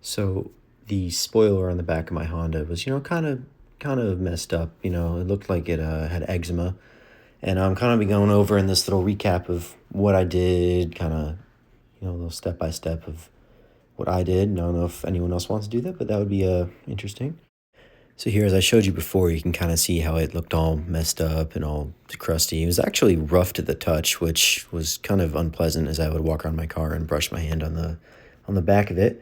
So the spoiler on the back of my Honda was, kind of messed up. It looked like it had eczema, and I'm kind of be going over in this little recap of what I did, kind of, a little step by step of what I did. And I don't know if anyone else wants to do that, but that would be interesting. So here, as I showed you before, you can kind of see how it looked all messed up and all crusty. It was actually rough to the touch, which was kind of unpleasant as I would walk around my car and brush my hand on the back of it.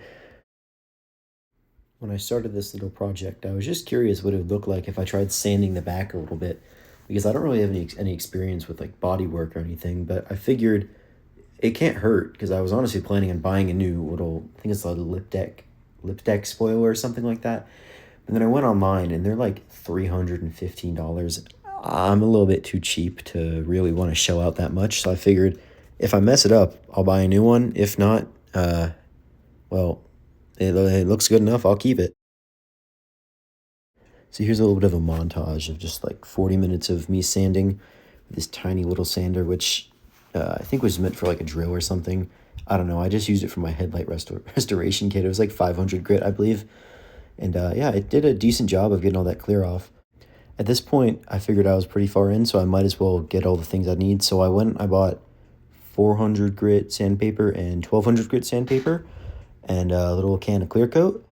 When I started this little project, I was just curious what it would look like if I tried sanding the back a little bit, because I don't really have any experience with like body work or anything, but I figured it can't hurt because I was honestly planning on buying a new little, I think it's a lip deck spoiler or something like that. And then I went online and they're like $315. I'm a little bit too cheap to really want to shell out that much, so I figured if I mess it up, I'll buy a new one. If not, well, it looks good enough, I'll keep it. So here's a little bit of a montage of just like 40 minutes of me sanding with this tiny little sander, which I think was meant for like a drill or something. I don't know. I just used it for my headlight restoration kit. It was like 500 grit, I believe. And yeah, it did a decent job of getting all that clear off. At this point, I figured I was pretty far in, so I might as well get all the things I need. So I bought 400 grit sandpaper and 1200 grit sandpaper and a little can of clear coat.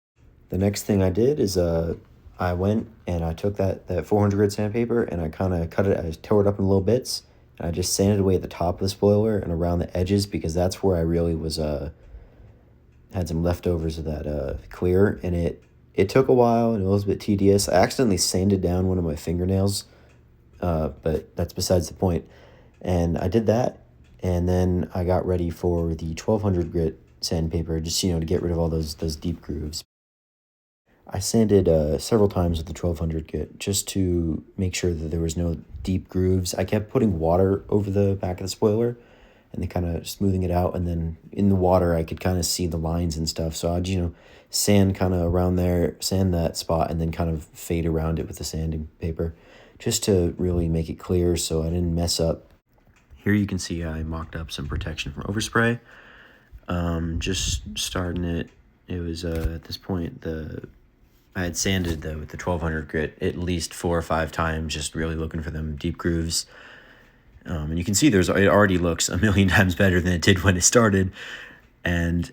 The next thing I did is I went and I took that 400 grit sandpaper and I kind of cut it, I tore it up in little bits, and I just sanded away at the top of the spoiler and around the edges because that's where I really was had some leftovers of that clear, and it took a while and it was a bit tedious. I accidentally sanded down one of my fingernails, but that's besides the point. And I did that, and then I got ready for the 1200 grit sandpaper, just to get rid of all those deep grooves. I sanded several times with the 1200 grit just to make sure that there was no deep grooves. I kept putting water over the back of the spoiler and then kind of smoothing it out. And then in the water, I could kind of see the lines and stuff. So I'd, sand kind of around there, sand that spot, and then kind of fade around it with the sanding paper just to really make it clear so I didn't mess up. Here you can see I mocked up some protection from overspray. Just starting it, it was at this point, I had sanded with the 1200 grit at least 4 or 5 times, just really looking for them deep grooves. And you can see it already looks a million times better than it did when it started. And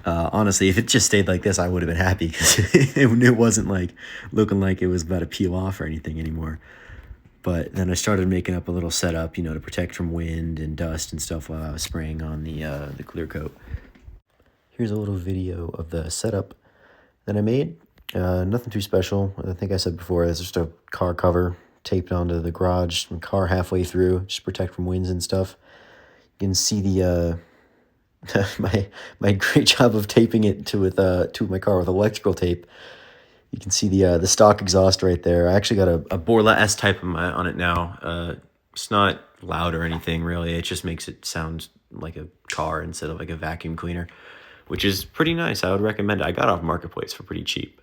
honestly, if it just stayed like this, I would have been happy because it wasn't like looking like it was about to peel off or anything anymore. But then I started making up a little setup, to protect from wind and dust and stuff while I was spraying on the clear coat. Here's a little video of the setup that I made. Nothing too special. I think I said before, it's just a car cover taped onto the garage and car halfway through, just protect from winds and stuff. You can see the my great job of taping it to my car with electrical tape. You can see the stock exhaust right there. I actually got a Borla S-Type on it now. It's not loud or anything really. It just makes it sound like a car instead of like a vacuum cleaner, which is pretty nice. I would recommend it. I got off Marketplace for pretty cheap.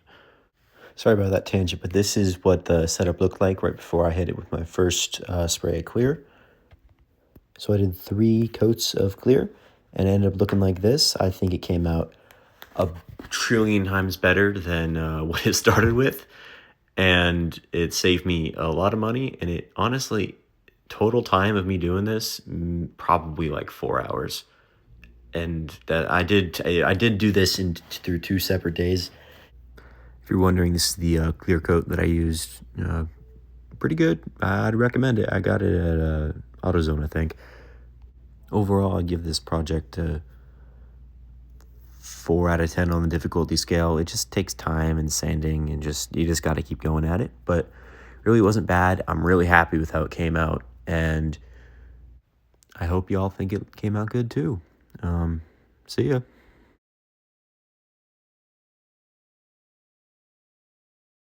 Sorry about that tangent, but this is what the setup looked like right before I hit it with my first spray of clear. So I did 3 coats of clear and it ended up looking like this. I think it came out a trillion times better than what it started with, and it saved me a lot of money, and it honestly, total time of me doing this, probably like 4 hours. And that I did do this through 2 separate days. If you're wondering, this is the clear coat that I used. Pretty good. I'd recommend it. I got it at AutoZone, I think. Overall, I'd give this project a 4 out of 10 on the difficulty scale. It just takes time and sanding, and you just got to keep going at it. But really wasn't bad. I'm really happy with how it came out, and I hope y'all think it came out good too. See ya.